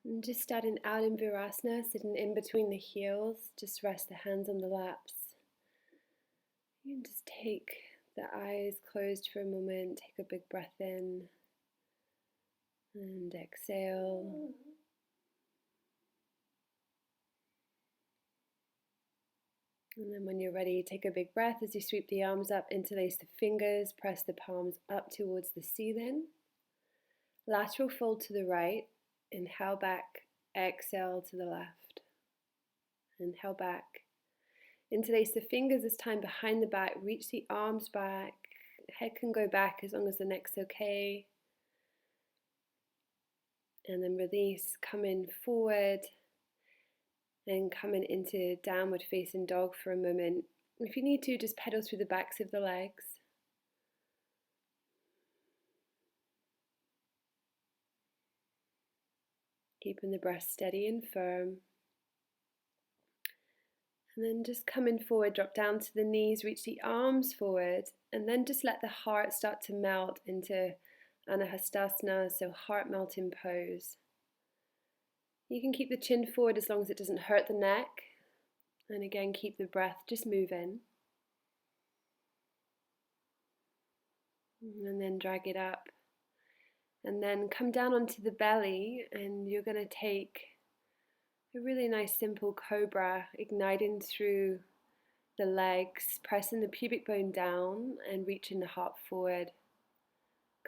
And just starting out in Virasana, sitting in between the heels, just rest the hands on the laps. You can just take the eyes closed for a moment, take a big breath in and exhale. And then when you're ready, take a big breath as you sweep the arms up, interlace the fingers, press the palms up towards the ceiling. Lateral fold to the right, inhale back, exhale to the left. Inhale back. Interlace the fingers this time behind the back, reach the arms back. Head can go back as long as the neck's okay. And then release, coming forward and coming into downward facing dog for a moment. If you need to, just pedal through the backs of the legs. Keeping the breath steady and firm. And then just coming forward, drop down to the knees, reach the arms forward, and then just let the heart start to melt into Anahastasana, so heart melting pose. You can keep the chin forward as long as it doesn't hurt the neck. And again, keep the breath just moving. And then drag it up. And then come down onto the belly, and you're going to take a really nice simple cobra, igniting through the legs, pressing the pubic bone down and reaching the heart forward.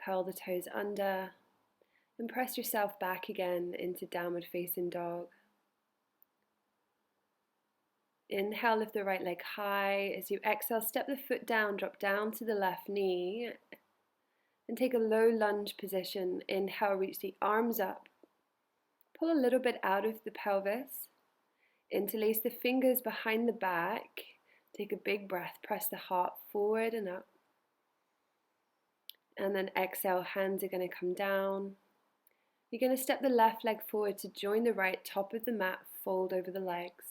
Curl the toes under and press yourself back again into downward facing dog. Inhale, lift the right leg high. As you exhale, step the foot down, drop down to the left knee and take a low lunge position. Inhale, reach the arms up. Pull a little bit out of the pelvis. Interlace the fingers behind the back. Take a big breath, press the heart forward and up. And then exhale, hands are going to come down. You're going to step the left leg forward to join the right, top of the mat, fold over the legs.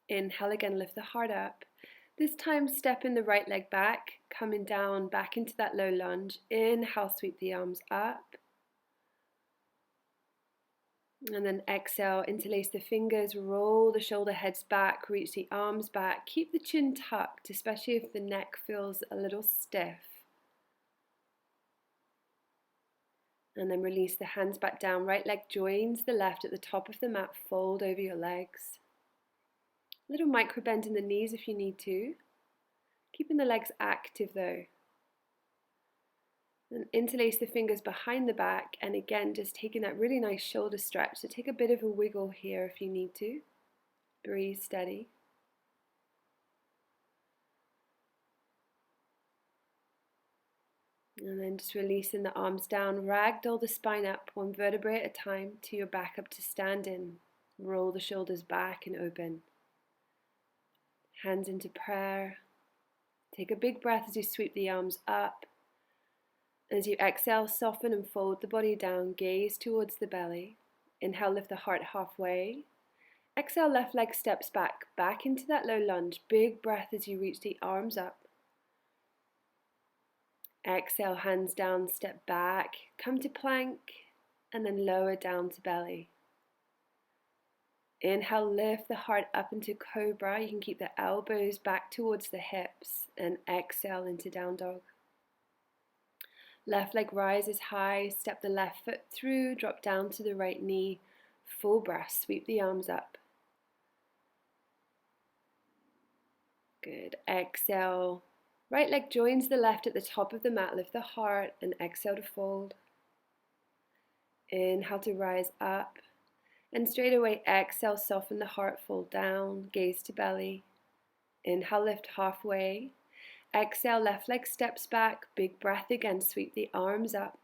Inhale again, lift the heart up. This time, stepping the right leg back, coming down, back into that low lunge. Inhale, sweep the arms up. And then exhale, interlace the fingers, roll the shoulder heads back, reach the arms back. Keep the chin tucked, especially if the neck feels a little stiff. And then release the hands back down. Right leg joins the left at the top of the mat, fold over your legs. A little micro bend in the knees if you need to. Keeping the legs active though. And interlace the fingers behind the back, and again just taking that really nice shoulder stretch. So take a bit of a wiggle here if you need to. Breathe steady. And then just releasing the arms down. Ragdoll the spine up, one vertebrae at a time, to your back up to standing. Roll the shoulders back and open. Hands into prayer. Take a big breath as you sweep the arms up. As you exhale, soften and fold the body down, gaze towards the belly. Inhale, lift the heart halfway. Exhale, left leg steps back, back into that low lunge. Big breath as you reach the arms up. Exhale, hands down, step back, come to plank, and then lower down to belly. Inhale, lift the heart up into cobra. You can keep the elbows back towards the hips, and exhale into down dog. Left leg rises high, step the left foot through, drop down to the right knee, full breath, sweep the arms up. Good, exhale. Right leg joins the left at the top of the mat, lift the heart and exhale to fold. Inhale to rise up, and straight away exhale, soften the heart, fold down, gaze to belly. Inhale, lift halfway. Exhale, left leg steps back, big breath again, sweep the arms up.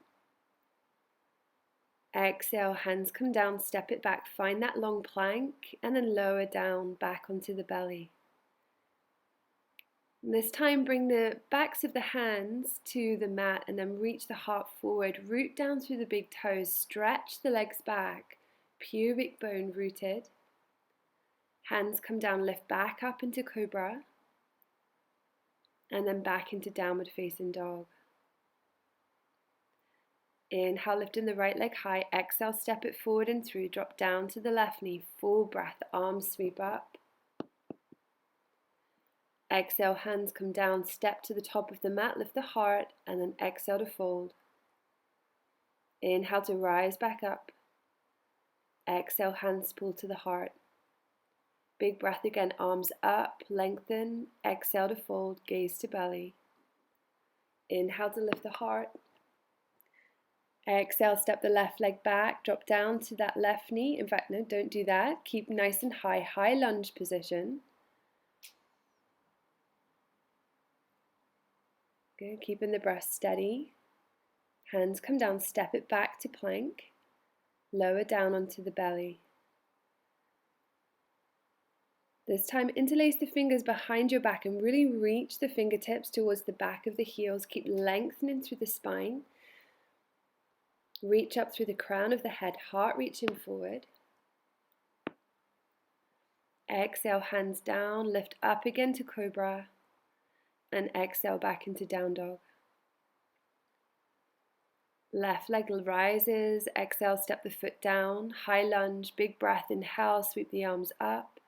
Exhale, hands come down, step it back, find that long plank, and then lower down, back onto the belly. And this time, bring the backs of the hands to the mat and then reach the heart forward, root down through the big toes, stretch the legs back, pubic bone rooted. Hands come down, lift back up into cobra. And then back into downward facing dog. Inhale, lifting the right leg high. Exhale, step it forward and through. Drop down to the left knee. Full breath, arms sweep up. Exhale, hands come down. Step to the top of the mat. Lift the heart and then exhale to fold. Inhale to rise back up. Exhale, hands pull to the heart. Big breath again, arms up, lengthen. Exhale to fold, gaze to belly. Inhale to lift the heart. Exhale, step the left leg back, drop down to that left knee. In fact, no, don't do that. Keep nice and high, high lunge position. Good, keeping the breath steady. Hands come down, step it back to plank. Lower down onto the belly. This time, interlace the fingers behind your back and really reach the fingertips towards the back of the heels. Keep lengthening through the spine. Reach up through the crown of the head, heart reaching forward. Exhale, hands down, lift up again to cobra. And exhale back into down dog. Left leg rises, exhale, step the foot down, high lunge, big breath, inhale, sweep the arms up.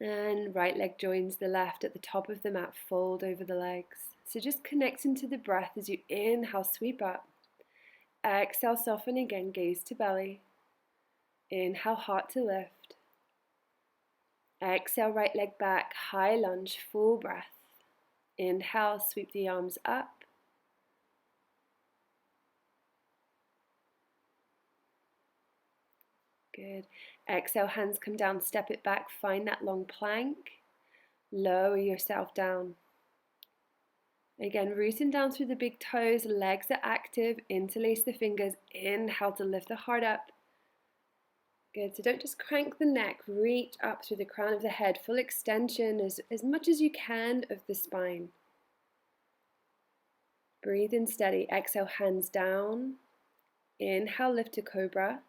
And right leg joins the left at the top of the mat, fold over the legs. So just connecting to the breath as you inhale, sweep up. Exhale, soften again, gaze to belly. Inhale, heart to lift. Exhale, right leg back, high lunge, full breath. Inhale, sweep the arms up. Good. Exhale, hands come down, step it back, find that long plank. Lower yourself down. Again, rooting down through the big toes, legs are active, interlace the fingers, inhale to lift the heart up. Good, so don't just crank the neck, reach up through the crown of the head, full extension as much as you can of the spine. Breathe in steady, exhale, hands down. Inhale, lift to cobra.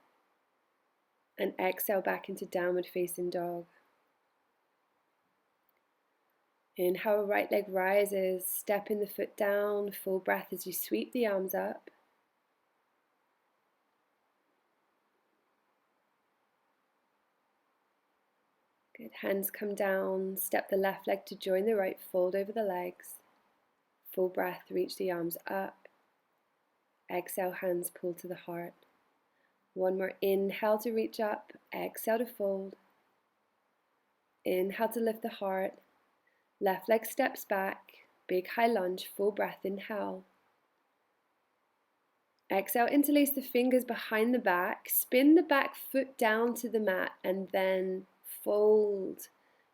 And exhale back into downward facing dog. Inhale, right leg rises, stepping the foot down, full breath as you sweep the arms up. Good, hands come down, step the left leg to join the right, fold over the legs. Full breath, reach the arms up. Exhale, hands pull to the heart. One more, inhale to reach up, exhale to fold. Inhale to lift the heart. Left leg steps back, big high lunge, full breath, inhale. Exhale, interlace the fingers behind the back, spin the back foot down to the mat and then fold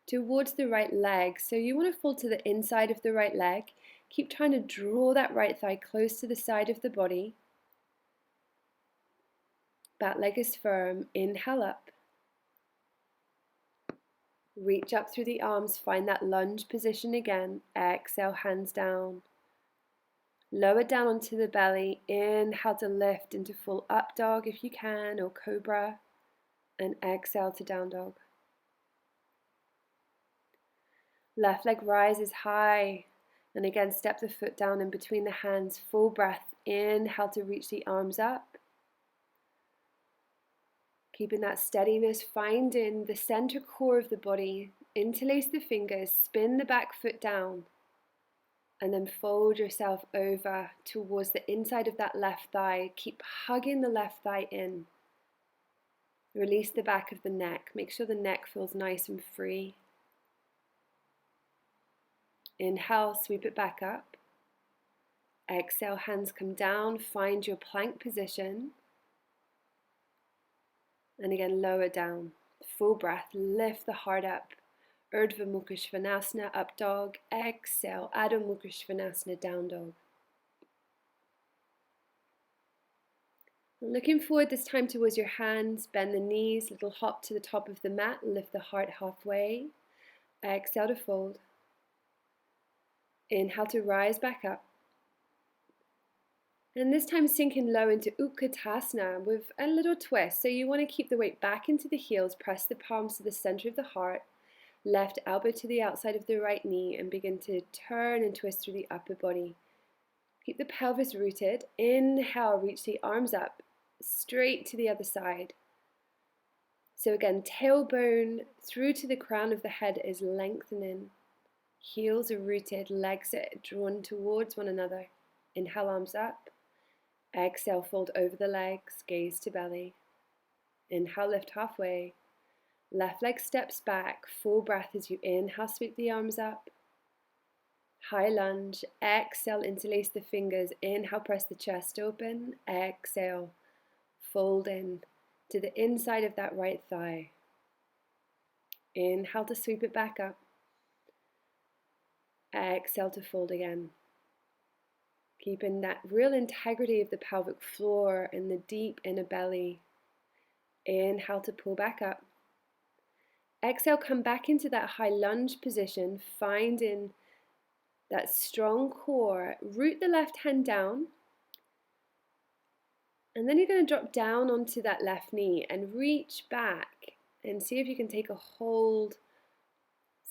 towards the right leg. So you want to fold to the inside of the right leg. Keep trying to draw that right thigh close to the side of the body. Back leg is firm, inhale up. Reach up through the arms, find that lunge position again. Exhale, hands down. Lower down onto the belly, inhale to lift into full up dog if you can, or cobra. And exhale to down dog. Left leg rises high. And again, step the foot down in between the hands, full breath. Inhale to reach the arms up. Keeping that steadiness, finding the center core of the body. Interlace the fingers, spin the back foot down. And then fold yourself over towards the inside of that left thigh. Keep hugging the left thigh in. Release the back of the neck. Make sure the neck feels nice and free. Inhale, sweep it back up. Exhale, hands come down. Find your plank position. And again, lower down. Full breath, lift the heart up. Urdhva Mukha Svanasana, up dog. Exhale, Adho Mukha Svanasana, down dog. Looking forward this time towards your hands. Bend the knees, little hop to the top of the mat. Lift the heart halfway. Exhale to fold. Inhale to rise back up. And this time sinking low into Utkatasana with a little twist. So you want to keep the weight back into the heels, press the palms to the center of the heart. Left elbow to the outside of the right knee and begin to turn and twist through the upper body. Keep the pelvis rooted. Inhale, reach the arms up, straight to the other side. So again, tailbone through to the crown of the head is lengthening. Heels are rooted, legs are drawn towards one another. Inhale, arms up. Exhale, fold over the legs, gaze to belly. Inhale, lift halfway. Left leg steps back, full breath as you inhale, sweep the arms up. High lunge, exhale, interlace the fingers. Inhale, press the chest open. Exhale, fold in to the inside of that right thigh. Inhale to sweep it back up. Exhale to fold again. Keeping that real integrity of the pelvic floor and the deep inner belly. Inhale to pull back up. Exhale, come back into that high lunge position, finding that strong core. Root the left hand down. And then you're going to drop down onto that left knee and reach back and see if you can take a hold,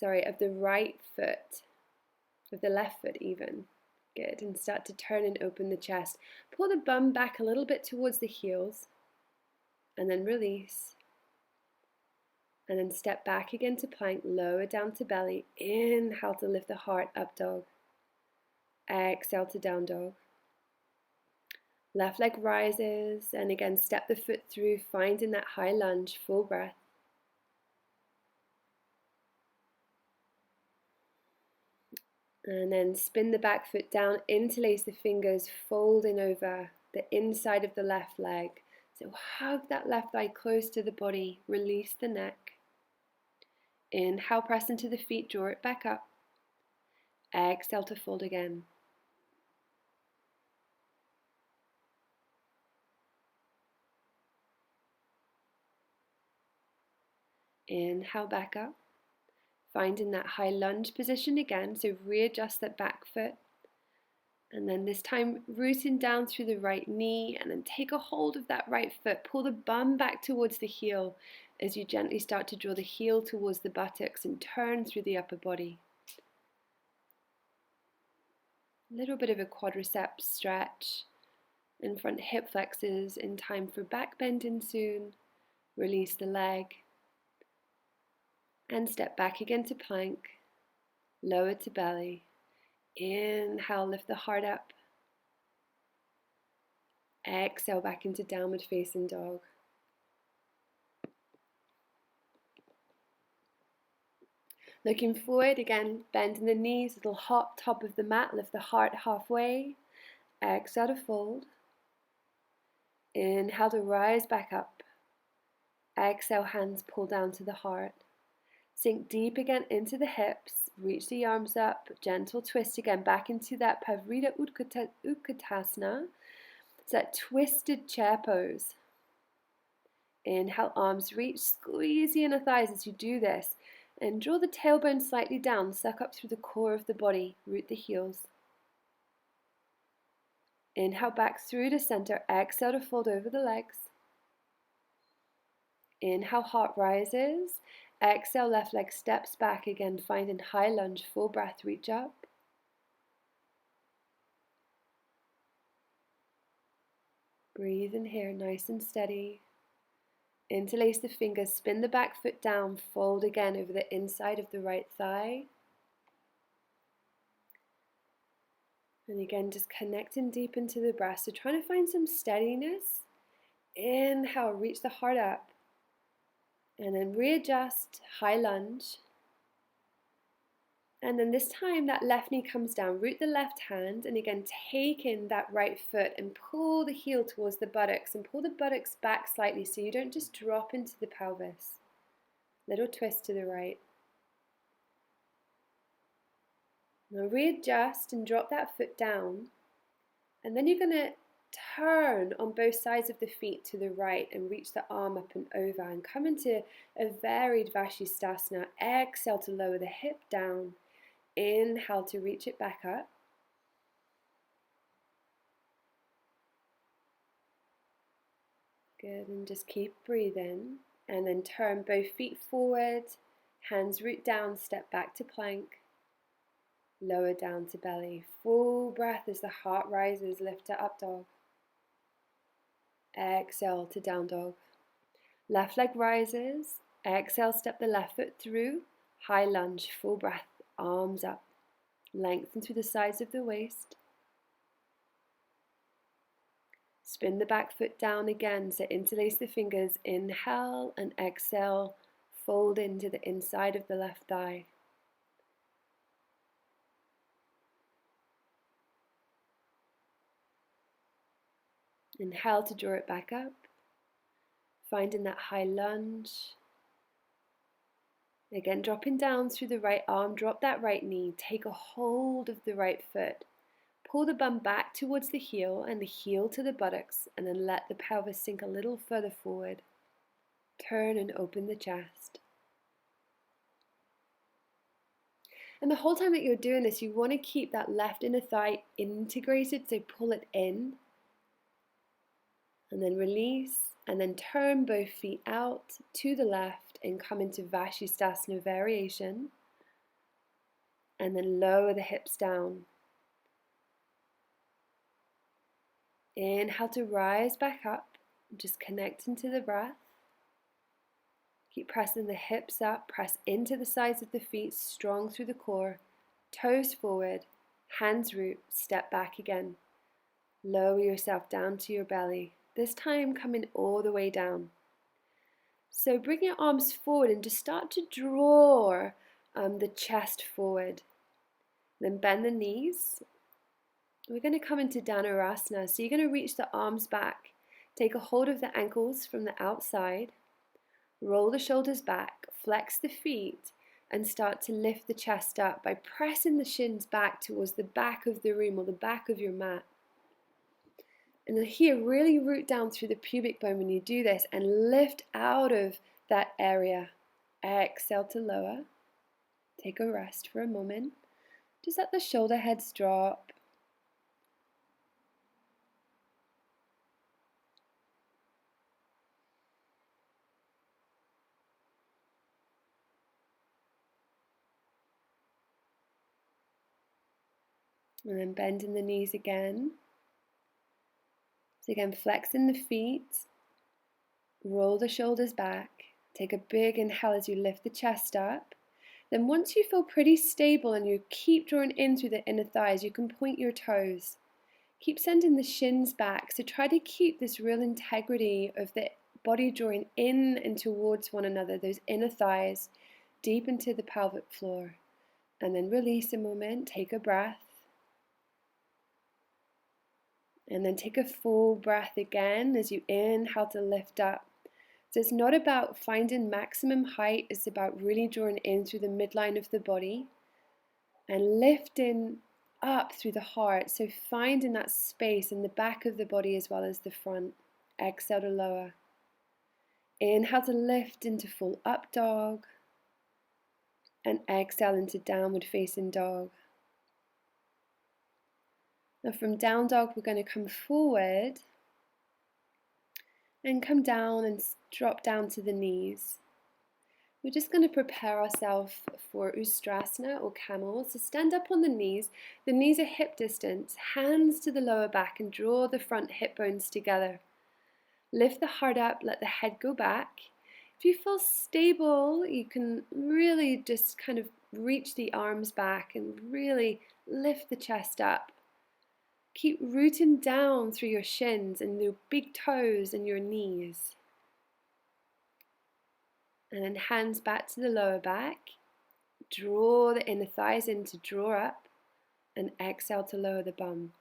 of the right foot, of the left foot even. Good, and start to turn and open the chest. Pull the bum back a little bit towards the heels and then release. And then step back again to plank, lower down to belly. Inhale to lift the heart, up dog. Exhale to down dog. Left leg rises, and again step the foot through, finding that high lunge, full breath. And then spin the back foot down, interlace the fingers, folding over the inside of the left leg. So hug that left thigh close to the body, release the neck. Inhale, press into the feet, draw it back up. Exhale to fold again. Inhale, back up. Finding that high lunge position again, so readjust that back foot. And then this time, rooting down through the right knee, and then take a hold of that right foot. Pull the bum back towards the heel as you gently start to draw the heel towards the buttocks and turn through the upper body. A little bit of a quadriceps stretch in front hip flexors in time for back bending soon. Release the leg and step back again to plank, lower to belly. Inhale, lift the heart up. Exhale back into downward facing dog. Looking forward again, bending the knees, little hop top of the mat, lift the heart halfway. Exhale to fold. Inhale to rise back up. Exhale, hands pull down to the heart. Sink deep again into the hips, reach the arms up, gentle twist again back into that Pavrita Utkatasana. It's that twisted chair pose. Inhale, arms reach, squeeze the inner thighs as you do this. And draw the tailbone slightly down, suck up through the core of the body, root the heels. Inhale back through to center, exhale to fold over the legs. Inhale, heart rises. Exhale, left leg steps back again, finding high lunge, full breath, reach up. Breathe in here, nice and steady. Interlace the fingers, spin the back foot down, fold again over the inside of the right thigh. And again, just connecting deep into the breath. So trying to find some steadiness. Inhale, reach the heart up. And then readjust, high lunge. And then this time that left knee comes down, root the left hand, and again take in that right foot and pull the heel towards the buttocks and pull the buttocks back slightly so you don't just drop into the pelvis. Little twist to the right. Now readjust and drop that foot down, and then you're going to turn on both sides of the feet to the right and reach the arm up and over and come into a varied Vashisthasana. Exhale to lower the hip down. Inhale to reach it back up. Good, and just keep breathing. And then turn both feet forward, Hands root down, step back to plank. Lower down to belly. Full breath as the heart rises, lift to up dog. Exhale to down dog. Left leg rises. Exhale, step the left foot through. High lunge, full breath, arms up. Lengthen through the sides of the waist. Spin the back foot down again, so interlace the fingers. Inhale and exhale, fold into the inside of the left thigh. Inhale to draw it back up, finding that high lunge. Again, dropping down through the right arm, drop that right knee, take a hold of the right foot. Pull the bum back towards the heel and the heel to the buttocks, and then let the pelvis sink a little further forward. Turn and open the chest. And the whole time that you're doing this, you want to keep that left inner thigh integrated, so pull it in. And then release, and then turn both feet out to the left and come into Vashisthasana variation. And then lower the hips down. Inhale to rise back up, just connecting to the breath. Keep pressing the hips up, press into the sides of the feet, strong through the core. Toes forward, hands root, step back again. Lower yourself down to your belly. This time coming all the way down. So bring your arms forward and just start to draw the chest forward. Then bend the knees. We're going to come into Dhanurasana. So you're going to reach the arms back. Take a hold of the ankles from the outside. Roll the shoulders back. Flex the feet. And start to lift the chest up by pressing the shins back towards the back of the room or the back of your mat. And then here, really root down through the pubic bone when you do this and lift out of that area. Exhale to lower. Take a rest for a moment. Just let the shoulder heads drop. And then bending the knees again. So again, flexing the feet, roll the shoulders back, take a big inhale as you lift the chest up. Then once you feel pretty stable and you keep drawing in through the inner thighs, you can point your toes. Keep sending the shins back, so try to keep this real integrity of the body drawing in and towards one another, those inner thighs, deep into the pelvic floor. And then release a moment, take a breath. And then take a full breath again as you inhale to lift up. So it's not about finding maximum height, it's about really drawing in through the midline of the body and lifting up through the heart. So finding that space in the back of the body as well as the front. Exhale to lower. Inhale to lift into full up dog. And exhale into downward facing dog. Now from down dog, we're going to come forward and come down and drop down to the knees. We're just going to prepare ourselves for Ustrasana or camel. So stand up on the knees are hip distance, hands to the lower back and draw the front hip bones together. Lift the heart up, let the head go back. If you feel stable, you can really just kind of reach the arms back and really lift the chest up. Keep rooting down through your shins and your big toes and your knees. And then hands back to the lower back. Draw the inner thighs in to draw up. And exhale to lower the bum.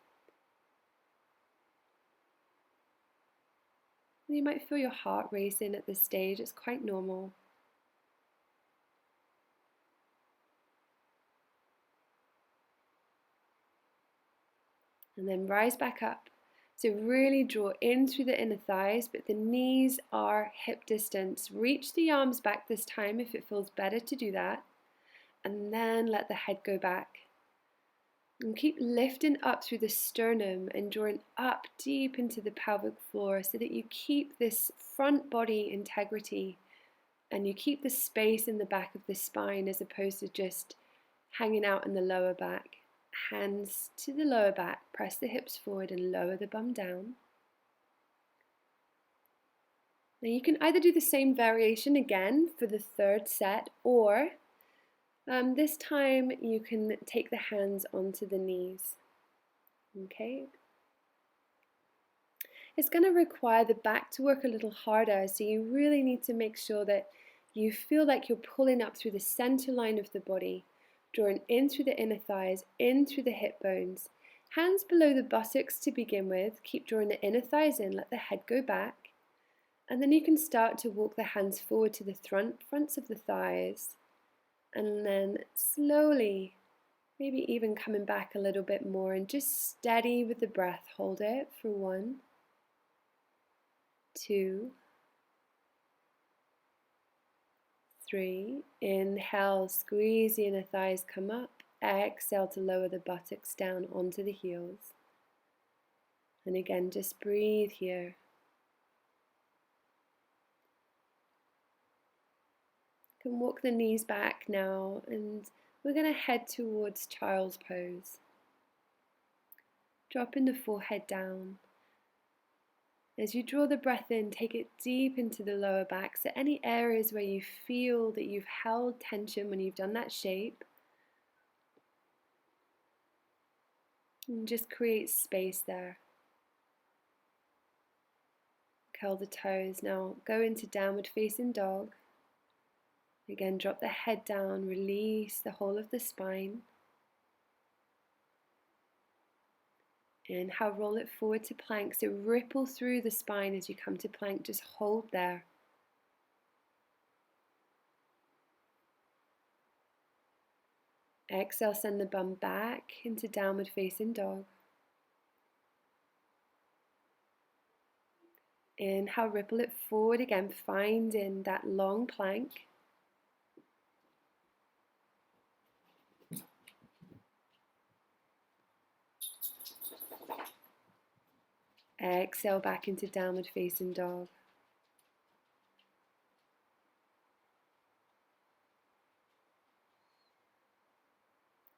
You might feel your heart racing at this stage. It's quite normal. And then rise back up. So really draw in through the inner thighs, but the knees are hip distance. Reach the arms back this time if it feels better to do that. And then let the head go back. And keep lifting up through the sternum and drawing up deep into the pelvic floor so that you keep this front body integrity And you keep the space in the back of the spine as opposed to just hanging out in the lower back. Hands to the lower back, press the hips forward and lower the bum down. Now you can either do the same variation again for the third set, or this time you can take the hands onto the knees. Okay. It's going to require the back to work a little harder, so you really need to make sure that you feel like you're pulling up through the center line of the body, drawing in through the inner thighs, in through the hip bones. Hands below the buttocks to begin with. Keep drawing the inner thighs in, let the head go back. And then you can start to walk the hands forward to the fronts of the thighs. And then slowly, maybe even coming back a little bit more, and just steady with the breath. Hold it for 1, 2, 3. Inhale, squeeze the inner thighs, come up. Exhale to lower the buttocks down onto the heels. And again, just breathe here. You can walk the knees back now, and we're going to head towards Child's Pose. Dropping the forehead down. As you draw the breath in, take it deep into the lower back. So any areas where you feel that you've held tension when you've done that shape, and just create space there. Curl the toes. Now go into downward facing dog. Again, drop the head down, release the whole of the spine. Inhale, roll it forward to plank, so ripple through the spine as you come to plank, just hold there. Exhale, send the bum back into downward facing dog. Inhale, ripple it forward again, finding that long plank. Exhale back into downward facing dog.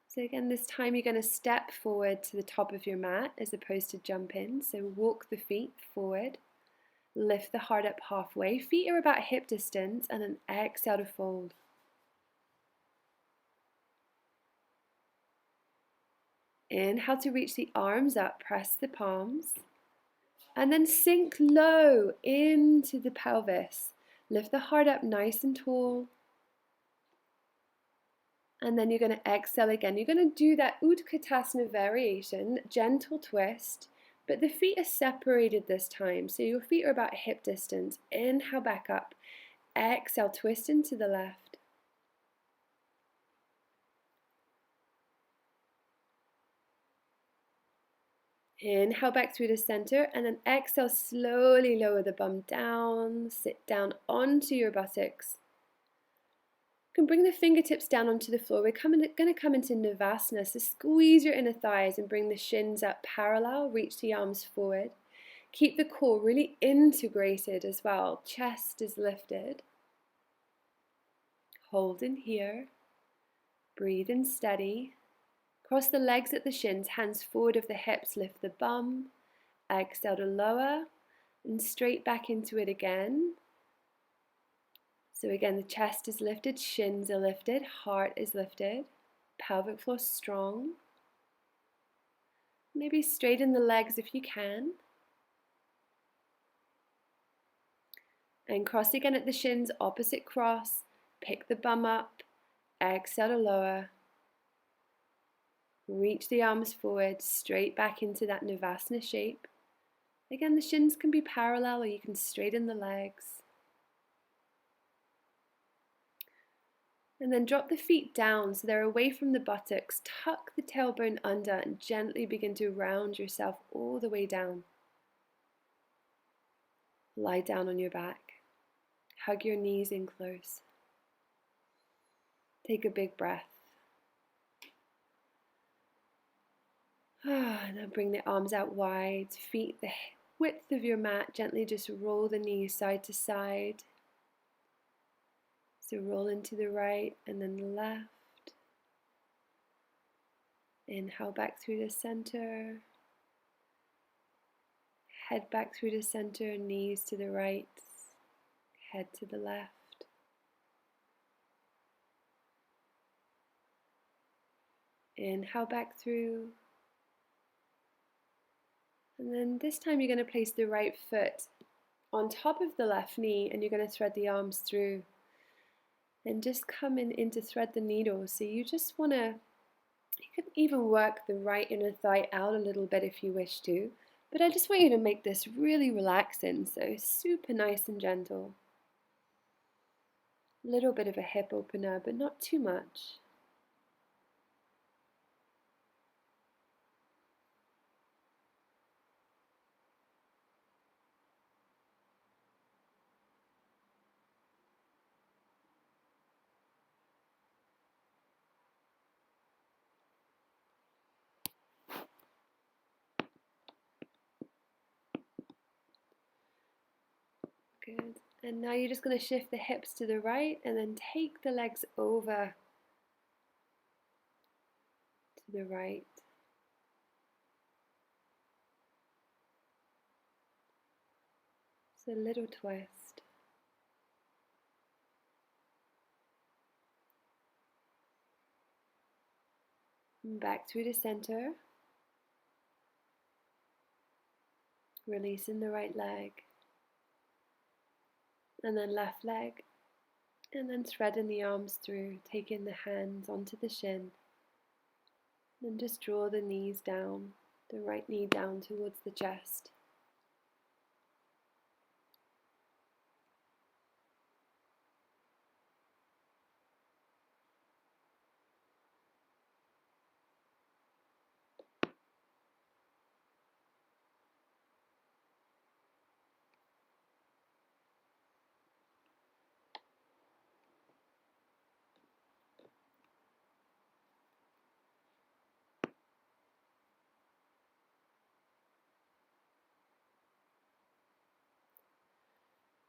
So again, this time you're going to step forward to the top of your mat as opposed to jump in. So walk the feet forward, lift the heart up halfway. Feet are about hip distance, and then exhale to fold. Inhale to reach the arms up, press the palms. And then sink low into the pelvis. Lift the heart up nice and tall. And then you're going to exhale again. You're going to do that Utkatasana variation, gentle twist, but the feet are separated this time. So your feet are about hip distance. Inhale back up. Exhale, twist into the left. Inhale back through the center, and then exhale, slowly lower the bum down, sit down onto your buttocks. You can bring the fingertips down onto the floor. We're going to come into Navasana, so squeeze your inner thighs and bring the shins up parallel, reach the arms forward. Keep the core really integrated as well, chest is lifted. Hold in here, breathe in steady. Cross the legs at the shins, hands forward of the hips, lift the bum, exhale to lower, and straight back into it again. So again, the chest is lifted, shins are lifted, heart is lifted, pelvic floor strong. Maybe straighten the legs if you can. And cross again at the shins, opposite cross, pick the bum up, exhale to lower. Reach the arms forward, straight back into that Navasana shape. Again, the shins can be parallel, or you can straighten the legs. And then drop the feet down so they're away from the buttocks. Tuck the tailbone under and gently begin to round yourself all the way down. Lie down on your back. Hug your knees in close. Take a big breath. Now bring the arms out wide, feet the width of your mat. Gently just roll the knees side to side. So roll into the right and then the left. Inhale back through the center. Head back through the center, knees to the right, head to the left. Inhale back through. And then this time you're going to place the right foot on top of the left knee and you're going to thread the arms through. And just come in to thread the needle. So you just want to, you can even work the right inner thigh out a little bit if you wish to. But I just want you to make this really relaxing, so super nice and gentle. A little bit of a hip opener, but not too much. Good. And now you're just going to shift the hips to the right and then take the legs over to the right. So a little twist. And back through the center. Releasing the right leg. And then left leg. And then threading the arms through, taking the hands onto the shin. And just draw the knees down, the right knee down towards the chest.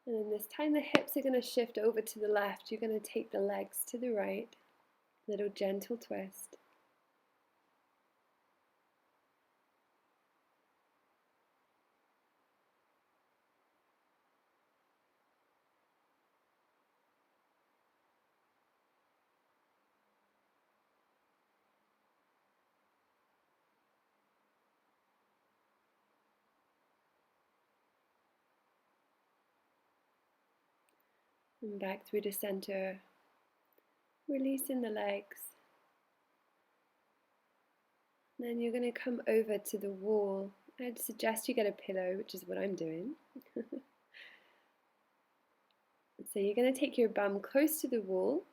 And then this time the hips are going to shift over to the left. You're going to take the legs to the right. Little gentle twist. And back through the center. Releasing the legs. Then you're going to come over to the wall. I'd suggest you get a pillow, which is what I'm doing. So you're going to take your bum close to the wall,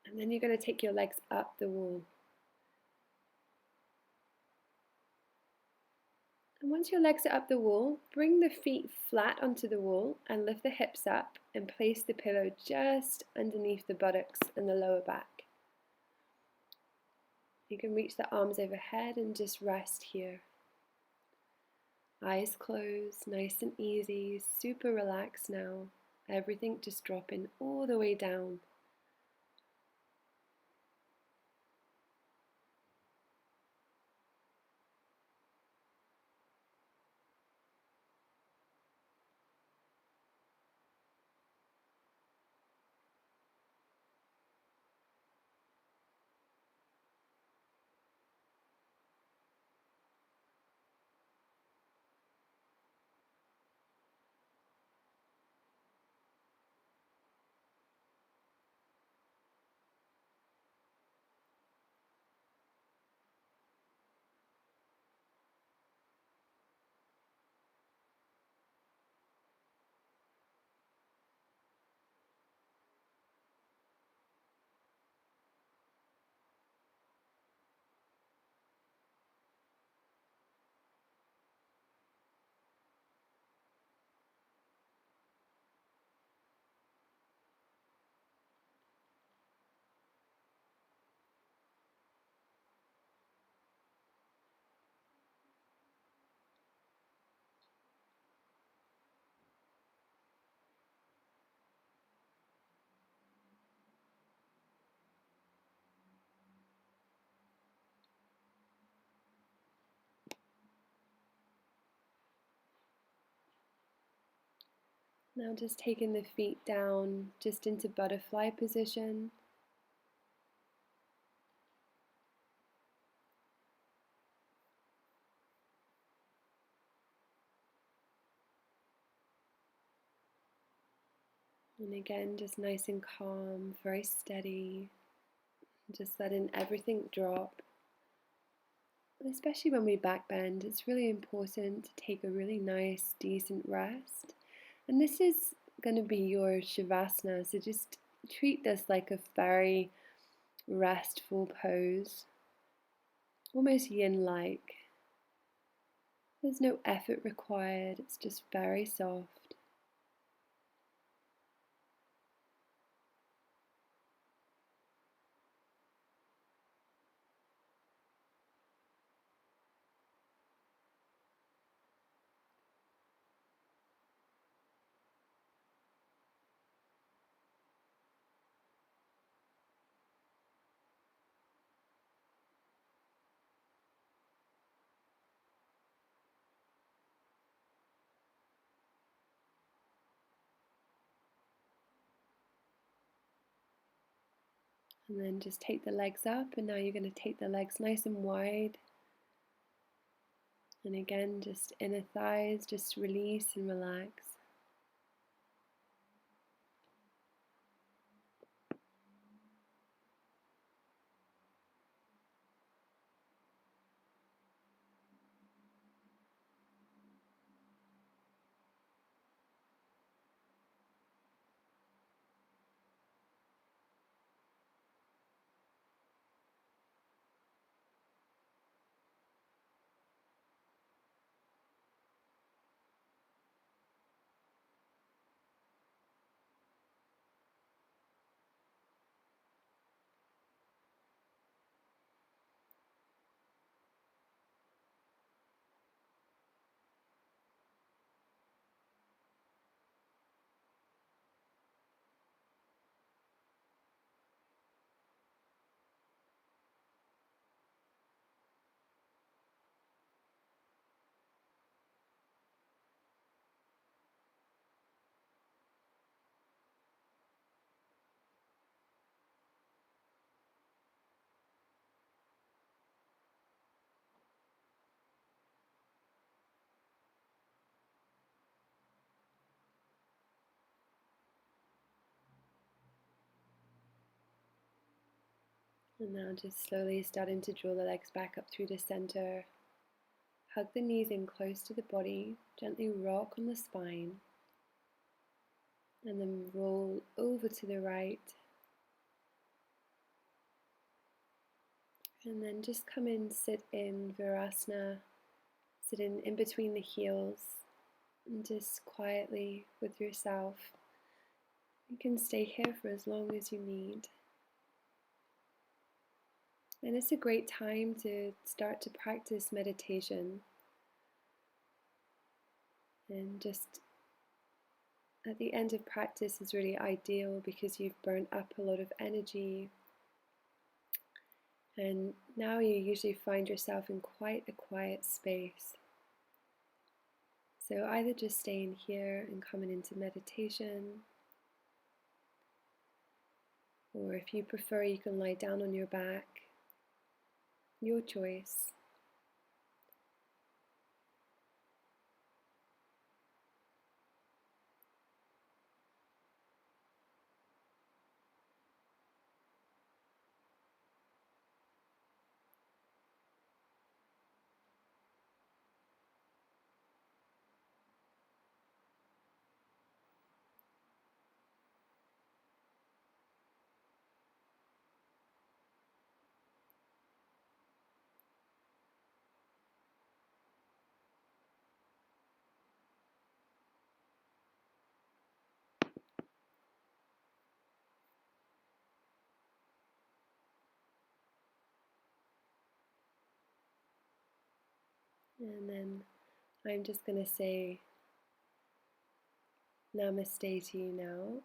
and then you're going to take your legs up the wall. And once your legs are up the wall, bring the feet flat onto the wall and lift the hips up and place the pillow just underneath the buttocks and the lower back. You can reach the arms overhead and just rest here. Eyes closed, nice and easy, super relaxed now. Everything just dropping all the way down. Now just taking the feet down just into butterfly position. And again, just nice and calm, very steady, just letting everything drop. Especially when we back bend, it's really important to take a really nice, decent rest. And this is going to be your Shavasana, so just treat this like a very restful pose, almost yin-like. There's no effort required, it's just very soft. And then just take the legs up, and now you're going to take the legs nice and wide. And again, just inner thighs, just release and relax. And now just slowly starting to draw the legs back up through the center. Hug the knees in close to the body, gently rock on the spine, and then roll over to the right. And then just come in, sit in Virasana, sit in between the heels, and just quietly with yourself. You can stay here for as long as you need. And it's a great time to start to practice meditation. And just at the end of practice is really ideal because you've burnt up a lot of energy. And now you usually find yourself in quite a quiet space. So either just staying here and coming into meditation, or if you prefer, you can lie down on your back. Your choice. And then I'm just going to say namaste to you now.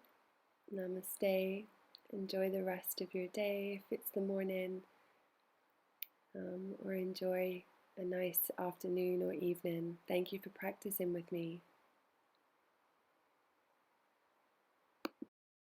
Namaste. Enjoy the rest of your day if it's the morning, or enjoy a nice afternoon or evening. Thank you for practicing with me.